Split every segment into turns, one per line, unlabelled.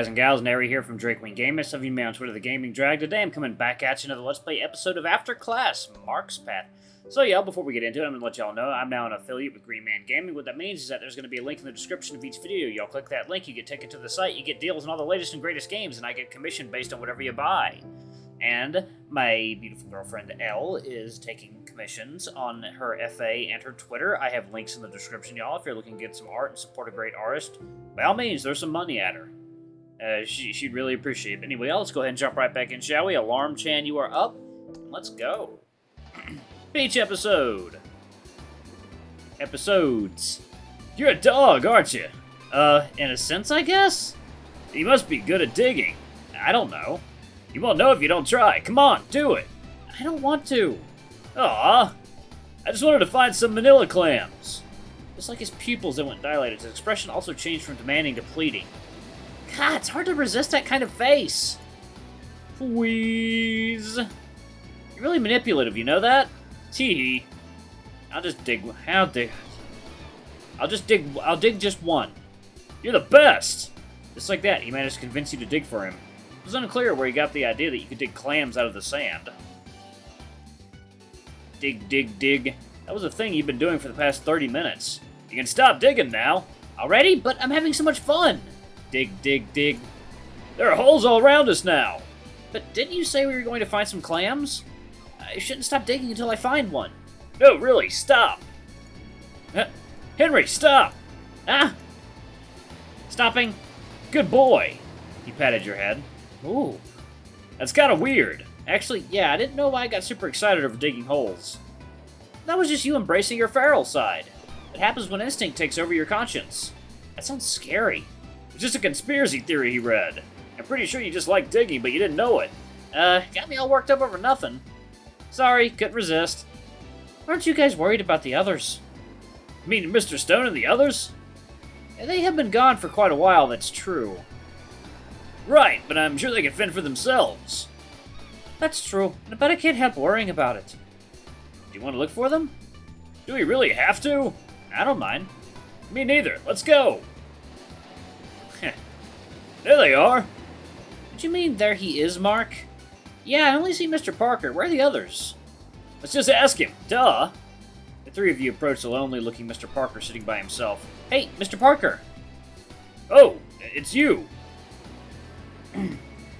guys and gals, Nary here from Drake Wing Gamers. Some of you may on Twitter, The Gaming Drag. Today I'm coming back at you another Let's Play episode of After Class, Mark's Path. So yeah, before we get into it, I'm going to let y'all know I'm now an affiliate with Green Man Gaming. What that means is that there's going to be a link in the description of each video. Y'all click that link, you get taken to the site, you get deals on all the latest and greatest games, and I get commission based on whatever you buy. And my beautiful girlfriend, Elle, is taking commissions on her FA and her Twitter. I have links in the description, y'all. If you're looking to get some art and support a great artist, by all means, there's some money at her. She'd really appreciate it. But anyway, let's go ahead and jump right back in, shall we? Alarm Chan, you are up. Let's go. Beach episode. Episodes. You're a dog, aren't you? In a sense, I guess? You must be good at digging. I don't know. You won't know if you don't try. Come on, do it. I don't want to. Aw. I just wanted to find some manila clams. Just like his pupils that went dilated, his expression also changed from demanding to pleading. God, it's hard to resist that kind of face. Please. You're really manipulative, you know that? Tee. I'll just dig. I'll dig just one. You're the best. Just like that, he managed to convince you to dig for him. It was unclear where he got the idea that you could dig clams out of the sand. Dig, dig, dig. That was a thing you've been doing for the past 30 minutes. You can stop digging now. Already? But I'm having so much fun. Dig, dig, dig. There are holes all around us now. But didn't you say we were going to find some clams? I shouldn't stop digging until I find one. No, really, stop. Henry, stop. Ah. Stopping. Good boy. He patted your head. Ooh. That's kind of weird. Actually, yeah, I didn't know why I got super excited over digging holes. That was just you embracing your feral side. It happens when instinct takes over your conscience. That sounds scary. It's just a conspiracy theory he read. I'm pretty sure you just like digging, but you didn't know it. Got me all worked up over nothing. Sorry, couldn't resist. Aren't you guys worried about the others? You mean Mr. Stone and the others? They have been gone for quite a while, that's true. Right, but I'm sure they can fend for themselves. That's true, and I bet I can't help worrying about it. Do you want to look for them? Do we really have to? I don't mind. Me neither. Let's go. There they are. What do you mean, there he is, Mark? Yeah, I only see Mr. Parker. Where are the others? Let's just ask him. Duh. The three of you approach the lonely-looking Mr. Parker sitting by himself. Hey, Mr. Parker. Oh, it's you.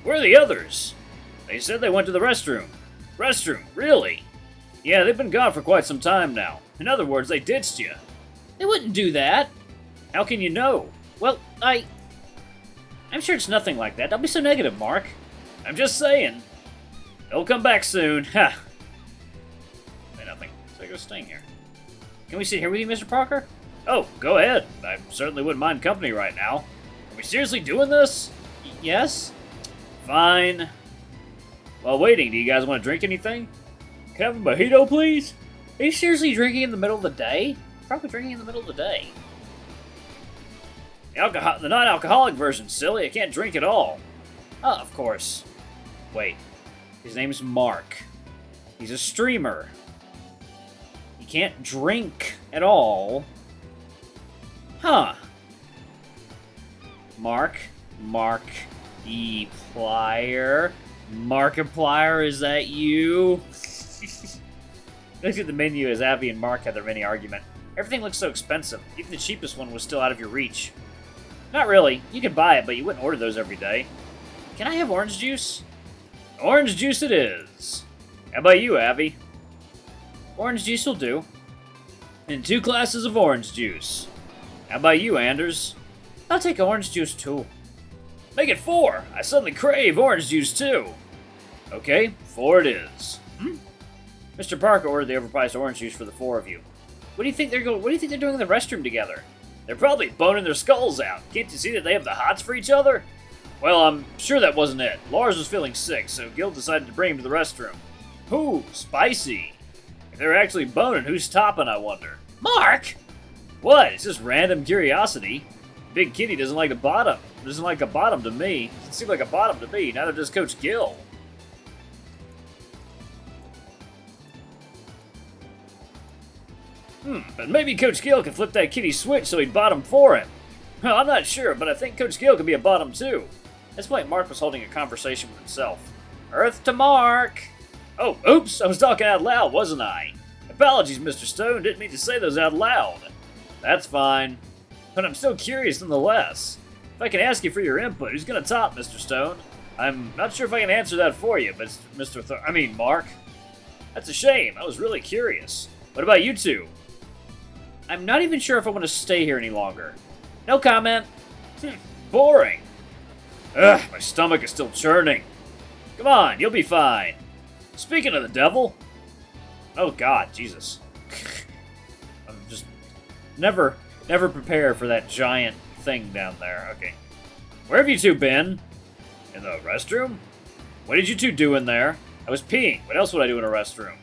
Where are the others? They said they went to the restroom. Restroom? Really? Yeah, they've been gone for quite some time now. In other words, they ditched you. They wouldn't do that. How can you know? Well, I'm sure it's nothing like that. Don't be so negative, Mark. I'm just saying. They'll come back soon. Ha! Say nothing. So I go staying here. Can we sit here with you, Mr. Parker? Oh, go ahead. I certainly wouldn't mind company right now. Are we seriously doing this? Yes? Fine. While waiting, do you guys want to drink anything? Can I have a mojito, please? Are you seriously drinking in the middle of the day? Probably drinking in the middle of the day. The non-alcoholic version, silly. I can't drink at all. Oh, of course. Wait. His name's Mark. He's a streamer. He can't drink at all. Huh. Markiplier. Markiplier, is that you? Looks at the menu as Abby and Mark had their mini argument. Everything looks so expensive. Even the cheapest one was still out of your reach. Not really. You could buy it, but you wouldn't order those every day. Can I have orange juice? Orange juice it is. How about you, Abby? Orange juice will do. And 2 glasses of orange juice. How about you, Anders? I'll take orange juice, too. Make it 4. I suddenly crave orange juice, too. Okay, 4 it is. Mr. Parker ordered the overpriced orange juice for the 4 of you. What do you think they're doing in the restroom together? They're probably boning their skulls out. Can't you see that they have the hots for each other? Well, I'm sure that wasn't it. Lars was feeling sick, so Gil decided to bring him to the restroom. Ooh, spicy. If they're actually boning, who's topping, I wonder? Mark! What? It's just random curiosity. Big Kitty doesn't like a bottom to me. Doesn't seem like a bottom to me. Neither does Coach Gil. But maybe Coach Gil can flip that kitty switch so he'd bottom for him. Well, I'm not sure, but I think Coach Gil could be a bottom too. At this point, Mark was holding a conversation with himself. Earth to Mark! Oh, oops, I was talking out loud, wasn't I? Apologies, Mr. Stone, didn't mean to say those out loud. That's fine. But I'm still curious nonetheless. If I can ask you for your input, who's gonna top, Mr. Stone? I'm not sure if I can answer that for you, but Mark. That's a shame, I was really curious. What about you two? I'm not even sure if I want to stay here any longer. No comment. Boring. Ugh, my stomach is still churning. Come on, you'll be fine. Speaking of the devil... Oh god, Jesus. I'm just never prepared for that giant thing down there. Okay. Where have you two been? In the restroom? What did you two do in there? I was peeing. What else would I do in a restroom?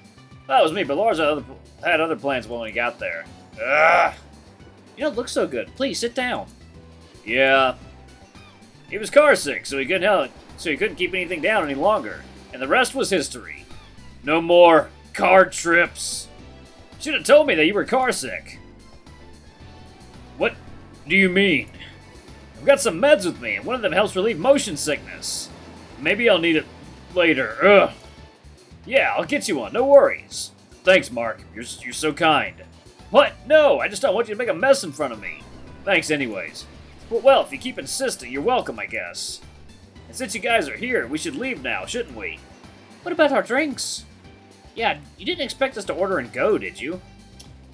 That was me, but Lars had other plans when we got there. Ugh. You don't look so good. Please, sit down. Yeah. He was car sick, so he couldn't keep anything down any longer. And the rest was history. No more car trips. Should have told me that you were car sick. What do you mean? I've got some meds with me, and one of them helps relieve motion sickness. Maybe I'll need it later. Ugh. Yeah, I'll get you one, no worries. Thanks, Mark. You're so kind. What? No, I just don't want you to make a mess in front of me. Thanks anyways. Well, if you keep insisting, you're welcome, I guess. And since you guys are here, we should leave now, shouldn't we? What about our drinks? Yeah, you didn't expect us to order and go, did you?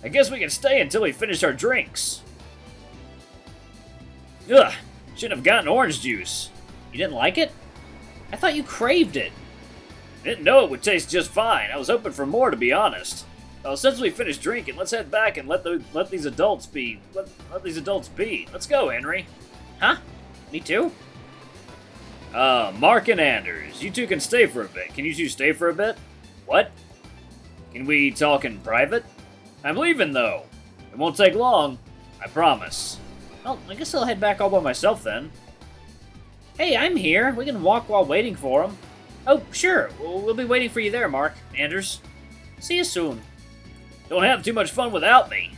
I guess we can stay until we finish our drinks. Ugh, shouldn't have gotten orange juice. You didn't like it? I thought you craved it. Didn't know it would taste just fine. I was hoping for more, to be honest. Well, since we finished drinking, let's head back and let these adults be. Let these adults be. Let's go, Henry. Huh? Me too? Mark and Anders, you two can stay for a bit. Can you two stay for a bit? What? Can we talk in private? I'm leaving, though. It won't take long. I promise. Well, I guess I'll head back all by myself, then. Hey, I'm here. We can walk while waiting for him. Oh, sure. We'll be waiting for you there, Mark. Anders. See you soon. Don't have too much fun without me.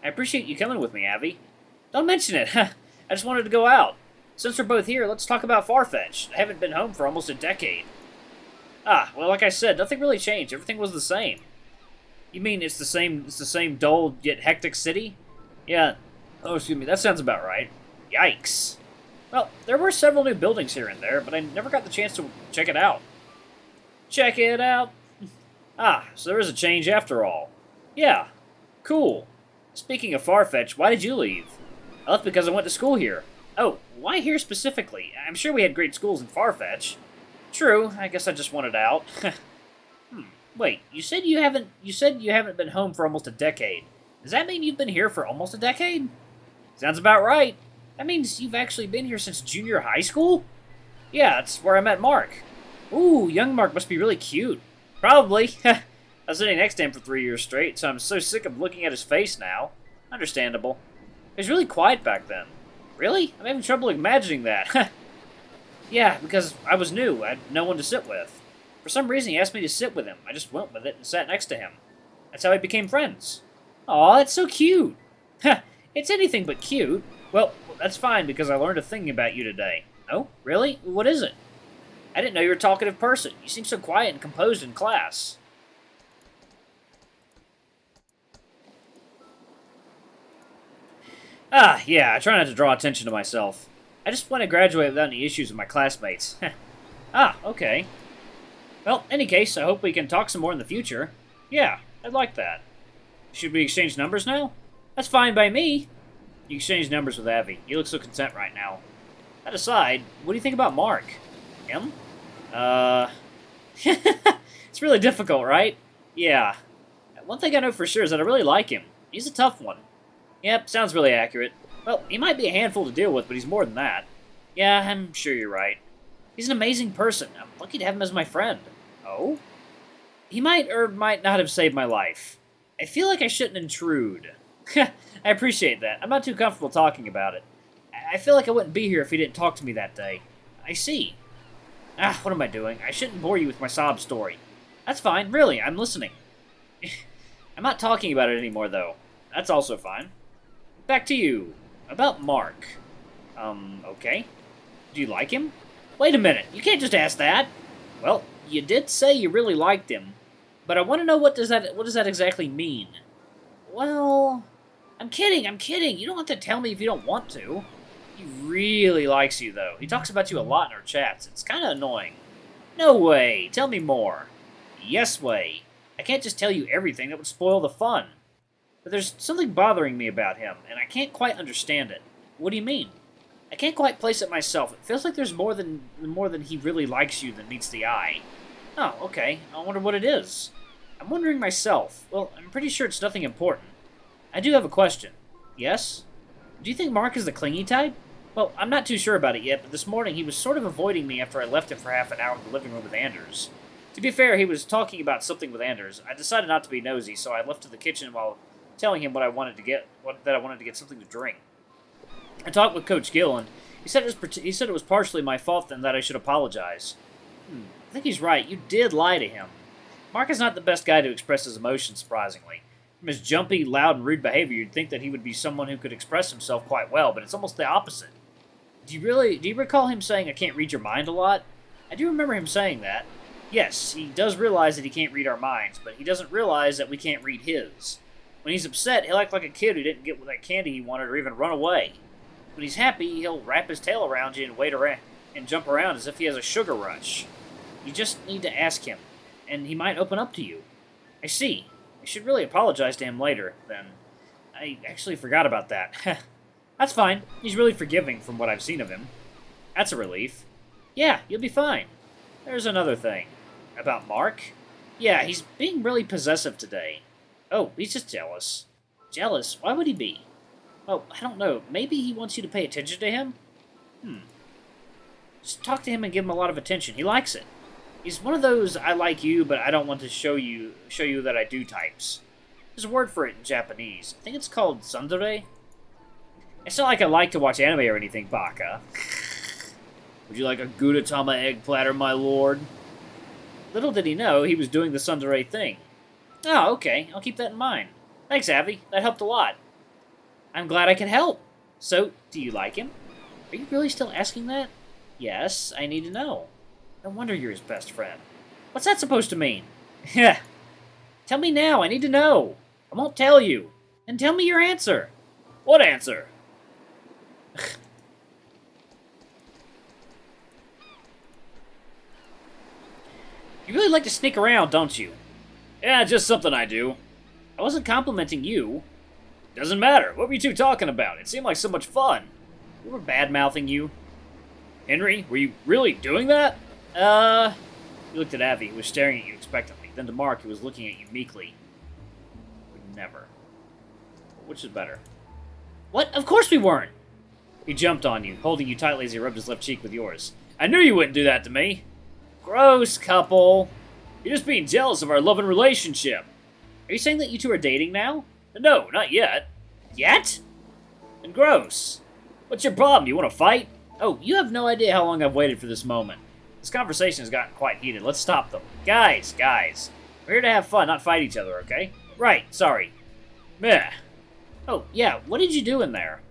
I appreciate you coming with me, Abby. Don't mention it. I just wanted to go out. Since we're both here, let's talk about Farfetch. I haven't been home for almost a decade. Ah, well, like I said, nothing really changed. Everything was the same. You mean it's the same dull yet hectic city? Yeah. Oh, excuse me. That sounds about right. Yikes. Well, there were several new buildings here and there, but I never got the chance to check it out. Check it out. Ah, so there is a change after all. Yeah. Cool. Speaking of Farfetch, why did you leave? I left because I went to school here. Oh, why here specifically? I'm sure we had great schools in Farfetch. True, I guess I just wanted out. Wait, you said you haven't been home for almost a decade. Does that mean you've been here for almost a decade? Sounds about right. That means you've actually been here since junior high school? Yeah, that's where I met Mark. Ooh, young Mark must be really cute. Probably. I was sitting next to him for 3 years straight, so I'm so sick of looking at his face now. Understandable. He was really quiet back then. Really? I'm having trouble imagining that. Yeah, because I was new. I had no one to sit with. For some reason, he asked me to sit with him. I just went with it and sat next to him. That's how we became friends. Aw, that's so cute. It's anything but cute. Well, that's fine, because I learned a thing about you today. Oh, really? What is it? I didn't know you were a talkative person. You seem so quiet and composed in class. Ah, yeah, I try not to draw attention to myself. I just want to graduate without any issues with my classmates. Ah, okay. Well, in any case, I hope we can talk some more in the future. Yeah, I'd like that. Should we exchange numbers now? That's fine by me. You exchange numbers with Abby. You look so content right now. That aside, what do you think about Mark? Him? It's really difficult, right? Yeah. One thing I know for sure is that I really like him. He's a tough one. Yep, sounds really accurate. Well, he might be a handful to deal with, but he's more than that. Yeah, I'm sure you're right. He's an amazing person. I'm lucky to have him as my friend. Oh? He might or might not have saved my life. I feel like I shouldn't intrude. I appreciate that. I'm not too comfortable talking about it. I feel like I wouldn't be here if he didn't talk to me that day. I see. Ah, what am I doing? I shouldn't bore you with my sob story. That's fine, really, I'm listening. I'm not talking about it anymore, though. That's also fine. Back to you. About Mark. Okay. Do you like him? Wait a minute, you can't just ask that. Well, you did say you really liked him, but I want to know what does that exactly mean? Well, I'm kidding. You don't have to tell me if you don't want to. He really likes you, though. He talks about you a lot in our chats. It's kind of annoying. No way. Tell me more. Yes way. I can't just tell you everything. That would spoil the fun. But there's something bothering me about him, and I can't quite understand it. What do you mean? I can't quite place it myself. It feels like there's more than he really likes you than meets the eye. Oh, okay. I wonder what it is. I'm wondering myself. Well, I'm pretty sure it's nothing important. I do have a question. Yes? Do you think Mark is the clingy type? Well, I'm not too sure about it yet, but this morning he was sort of avoiding me after I left him for half an hour in the living room with Anders. To be fair, he was talking about something with Anders. I decided not to be nosy, so I left to the kitchen while telling him that I wanted to get something to drink. I talked with Coach Gill, and he said it was partially my fault and that I should apologize. I think he's right. You did lie to him. Mark is not the best guy to express his emotions, surprisingly. From his jumpy, loud, and rude behavior, you'd think that he would be someone who could express himself quite well, but it's almost the opposite. Do you recall him saying, "I can't read your mind" a lot? I do remember him saying that. Yes, he does realize that he can't read our minds, but he doesn't realize that we can't read his. When he's upset, he'll act like a kid who didn't get that candy he wanted or even run away. When he's happy, he'll wrap his tail around you and wait around and jump around as if he has a sugar rush. You just need to ask him, and he might open up to you. I see. I should really apologize to him later, then. I actually forgot about that. That's fine. He's really forgiving from what I've seen of him. That's a relief. Yeah, you'll be fine. There's another thing. About Mark? Yeah, he's being really possessive today. Oh, he's just jealous. Jealous? Why would he be? Oh, I don't know. Maybe he wants you to pay attention to him? Just talk to him and give him a lot of attention. He likes it. He's one of those I like you, but I don't want to show you that I do types. There's a word for it in Japanese. I think it's called tsundere. It's not like I like to watch anime or anything, Baka. Would you like a Gudetama egg platter, my lord? Little did he know he was doing the tsundere thing. Oh, okay. I'll keep that in mind. Thanks, Avi. That helped a lot. I'm glad I could help. So, do you like him? Are you really still asking that? Yes, I need to know. No wonder you're his best friend. What's that supposed to mean? Yeah. Tell me now. I need to know. I won't tell you. And tell me your answer. What answer? You really like to sneak around, don't you? Yeah, just something I do. I wasn't complimenting you. Doesn't matter. What were you two talking about? It seemed like so much fun. We were bad-mouthing you. Henry, were you really doing that? You looked at Avi, who was staring at you expectantly. Then to Mark, who was looking at you meekly. Never. Which is better? What? Of course we weren't! He jumped on you, holding you tightly as he rubbed his left cheek with yours. I knew you wouldn't do that to me. Gross, couple. You're just being jealous of our loving relationship. Are you saying that you two are dating now? No, not yet. Yet? And gross. What's your problem? You want to fight? Oh, you have no idea how long I've waited for this moment. This conversation has gotten quite heated. Let's stop them. Guys. We're here to have fun, not fight each other, okay? Right, sorry. Meh. Oh, yeah, what did you do in there?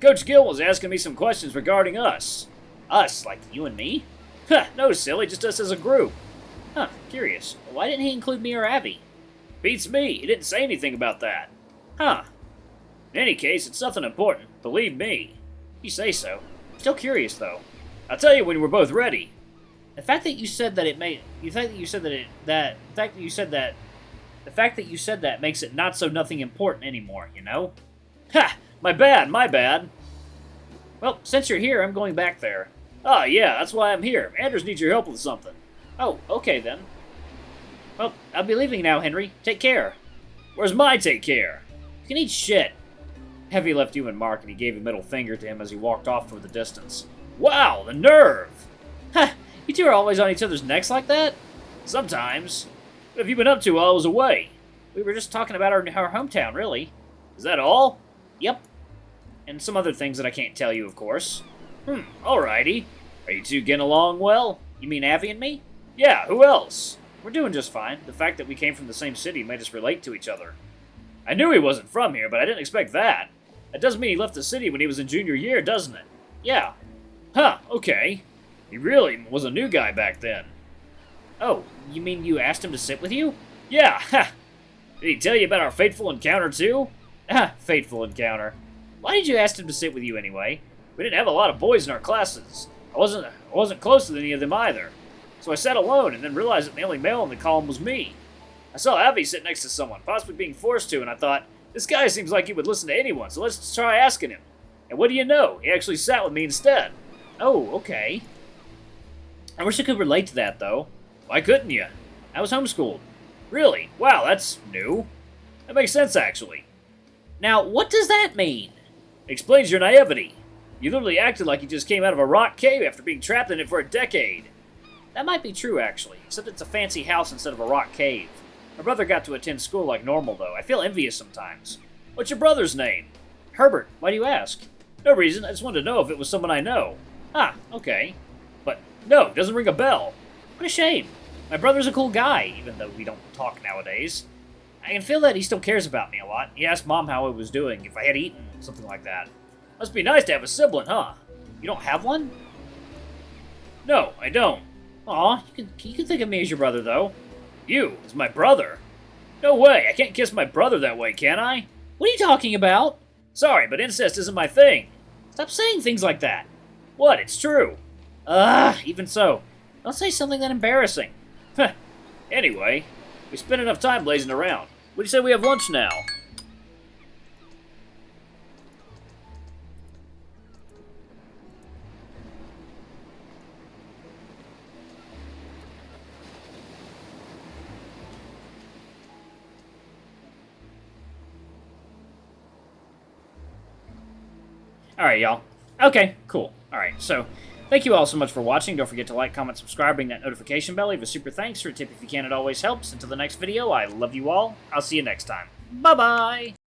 Coach Gill was asking me some questions regarding us. Us? Like you and me? Huh, no, silly, just us as a group. Huh, curious. Why didn't he include me or Abby? Beats me, he didn't say anything about that. Huh. In any case, it's nothing important. Believe me. You say so. Still curious, though. I'll tell you when we're both ready. The fact that you said that makes it not so nothing important anymore, you know? Ha! My bad. Well, since you're here, I'm going back there. Oh, yeah, that's why I'm here. Anders needs your help with something. Oh, okay then. Well, I'll be leaving now, Henry. Take care. Where's my take care? You can eat shit. Heavy left you and Mark, and he gave a middle finger to him as he walked off toward the distance. Wow, the nerve! Ha! You two are always on each other's necks like that? Sometimes. What have you been up to while I was away? We were just talking about our hometown, really. Is that all? Yep. And some other things that I can't tell you, of course. Alrighty. Are you two getting along well? You mean Avi and me? Yeah, who else? We're doing just fine. The fact that we came from the same city made us relate to each other. I knew he wasn't from here, but I didn't expect that. That doesn't mean he left the city when he was in junior year, doesn't it? Yeah. Huh, okay. He really was a new guy back then. Oh, you mean you asked him to sit with you? Yeah, ha! Did he tell you about our fateful encounter, too? Ah, fateful encounter. Why did you ask him to sit with you anyway? We didn't have a lot of boys in our classes. I wasn't close with any of them either. So I sat alone and then realized that the only male in the column was me. I saw Abby sit next to someone, possibly being forced to, and I thought, this guy seems like he would listen to anyone, so let's try asking him. And what do you know? He actually sat with me instead. Oh, okay. I wish I could relate to that, though. Why couldn't you? I was homeschooled. Really? Wow, that's new. That makes sense, actually. Now, what does that mean? Explains your naivety. You literally acted like you just came out of a rock cave after being trapped in it for a decade. That might be true, actually, except it's a fancy house instead of a rock cave. My brother got to attend school like normal, though. I feel envious sometimes. What's your brother's name? Herbert. Why do you ask? No reason. I just wanted to know if it was someone I know. Ah, okay. But, no, it doesn't ring a bell. What a shame. My brother's a cool guy, even though we don't talk nowadays. I can feel that he still cares about me a lot. He asked Mom how I was doing, if I had eaten, something like that. Must be nice to have a sibling, huh? You don't have one? No, I don't. Aw, you can think of me as your brother, though. You, as my brother? No way, I can't kiss my brother that way, can I? What are you talking about? Sorry, but incest isn't my thing. Stop saying things like that. What, it's true. Even so. Don't say something that embarrassing. Anyway, we spent enough time blazing around. What do you say we have lunch now? Alright, y'all. Okay, cool. Alright, so, thank you all so much for watching. Don't forget to like, comment, subscribe, ring that notification bell. Leave a super thanks or a tip if you can. It always helps. Until the next video, I love you all. I'll see you next time. Bye-bye!